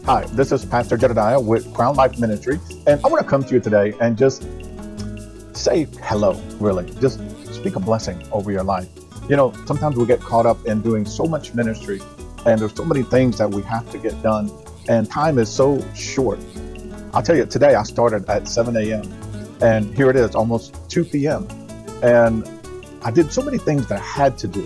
Hi, this is Pastor Jedidiah with CrownLife Ministry, and I want to come to you today and just say hello, really. Just speak a blessing over your life. You know, sometimes we get caught up in doing so much ministry, and there's so many things that we have to get done, and time is so short. I'll tell you, today I started at 7 a.m., and here it is, almost 2 p.m., and I did so many things that I had to do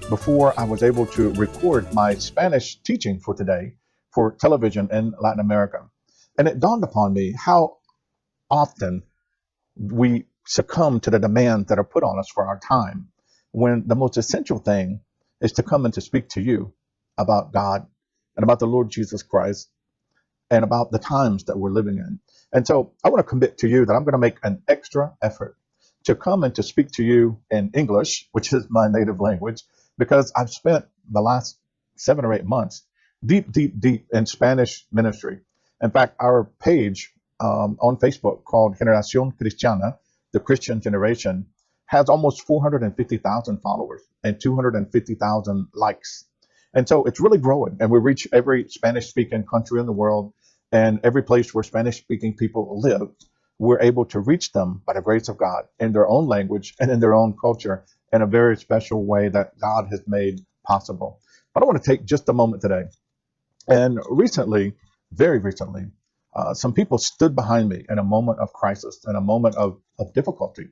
before I was able to record my Spanish teaching for today for television in Latin America. And it dawned upon me how often we succumb to the demands that are put on us for our time, when the most essential thing is to come and to speak to you about God and about the Lord Jesus Christ and about the times that we're living in. And so I want to commit to you that I'm going to make an extra effort to come and to speak to you in English, which is my native language, because I've spent the last 7 or 8 months deep in Spanish ministry. In fact, our page on Facebook called Generación Cristiana, the Christian generation, has almost 450,000 followers and 250,000 likes. And so it's really growing, and we reach every Spanish-speaking country in the world, and every place where Spanish-speaking people live, we're able to reach them by the grace of God in their own language and in their own culture in a very special way that God has made possible. But I want to take just a moment today. And recently, very recently, some people stood behind me in a moment of crisis, in a moment of difficulty.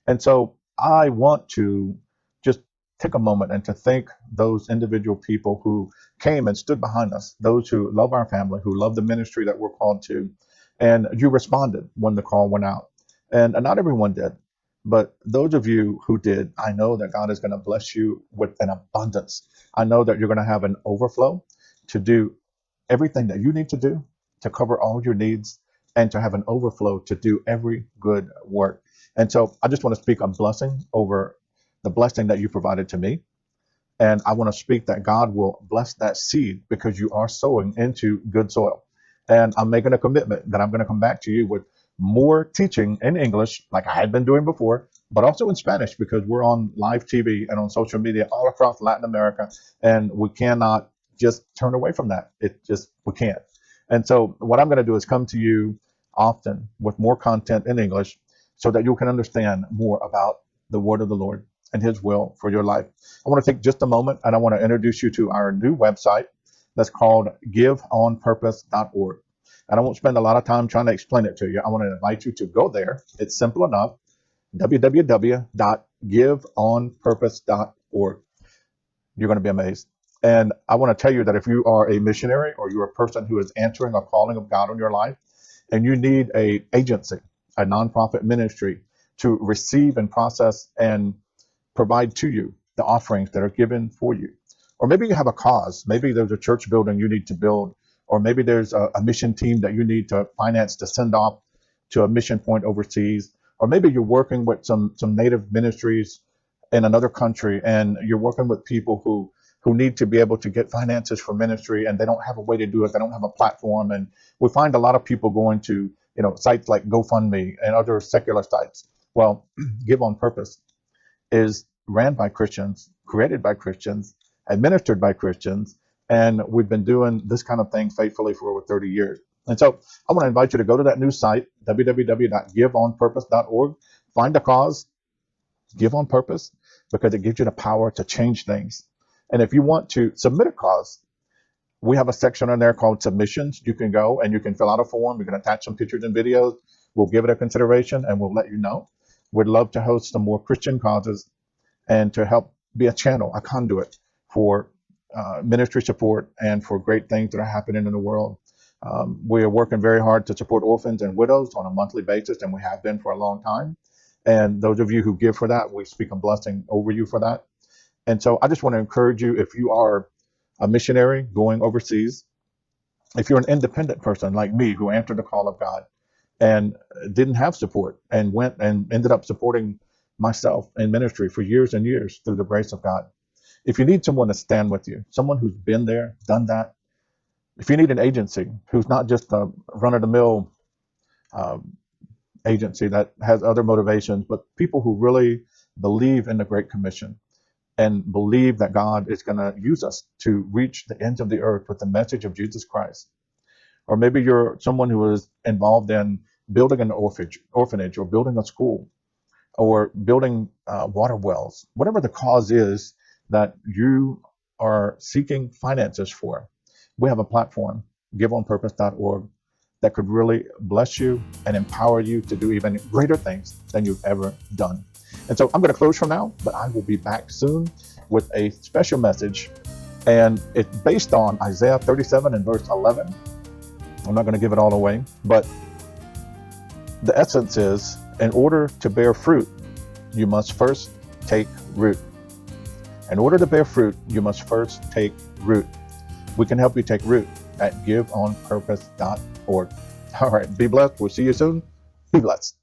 And so I want to just take a moment and to thank those individual people who came and stood behind us, those who love our family, who love the ministry that we're called to. And you responded when the call went out. And not everyone did. But those of you who did, I know that God is going to bless you with an abundance. I know that you're going to have an overflow to do everything that you need to do to cover all your needs and to have an overflow to do every good work. And so I just want to speak a blessing over the blessing that you provided to me. And I want to speak that God will bless that seed because you are sowing into good soil. And I'm making a commitment that I'm going to come back to you with more teaching in English like I had been doing before, but also in Spanish because we're on live TV and on social media all across Latin America, and we cannot just turn away from that. We can't. And so what I'm going to do is come to you often with more content in English so that you can understand more about the word of the Lord and his will for your life. I want to take just a moment and I want to introduce you to our new website that's called giveonpurpose.org. And I won't spend a lot of time trying to explain it to you. I want to invite you to go there. It's simple enough. www.giveonpurpose.org. You're going to be amazed. And I want to tell you that if you are a missionary or you're a person who is answering a calling of God on your life, and you need an agency, a nonprofit ministry to receive and process and provide to you the offerings that are given for you. Or maybe you have a cause. Maybe there's a church building you need to build. Or maybe there's a mission team that you need to finance to send off to a mission point overseas. Or maybe you're working with some native ministries in another country, and you're working with people who need to be able to get finances for ministry, and they don't have a way to do it. They don't have a platform. And we find a lot of people going to, sites like GoFundMe and other secular sites. Well, Give on Purpose is ran by Christians, created by Christians, administered by Christians, and we've been doing this kind of thing faithfully for over 30 years. And so I want to invite you to go to that new site, www.giveonpurpose.org, find a cause, give on purpose, because it gives you the power to change things. And if you want to submit a cause, we have a section on there called submissions. You can go and you can fill out a form. You can attach some pictures and videos. We'll give it a consideration and we'll let you know. We'd love to host some more Christian causes and to help be a channel, a conduit for ministry support and for great things that are happening in the world. We are working very hard to support orphans and widows on a monthly basis, and we have been for a long time. And those of you who give for that, we speak a blessing over you for that. And so I just want to encourage you, if you are a missionary going overseas, if you're an independent person like me who answered the call of God and didn't have support and went and ended up supporting myself in ministry for years and years through the grace of God. If you need someone to stand with you, someone who's been there, done that, if you need an agency who's not just a run-of-the-mill agency that has other motivations, but people who really believe in the Great Commission and believe that God is going to use us to reach the ends of the earth with the message of Jesus Christ, Or maybe you're someone who is involved in building an orphanage or building a school or building water wells, whatever the cause is that you are seeking finances for. We have a platform, giveonpurpose.org, that could really bless you and empower you to do even greater things than you've ever done. And so I'm going to close for now, but I will be back soon with a special message. And it's based on Isaiah 37 and verse 11. I'm not going to give it all away, but the essence is, in order to bear fruit, you must first take root. In order to bear fruit, you must first take root. We can help you take root at giveonpurpose.org. All right, be blessed. We'll see you soon. Be blessed.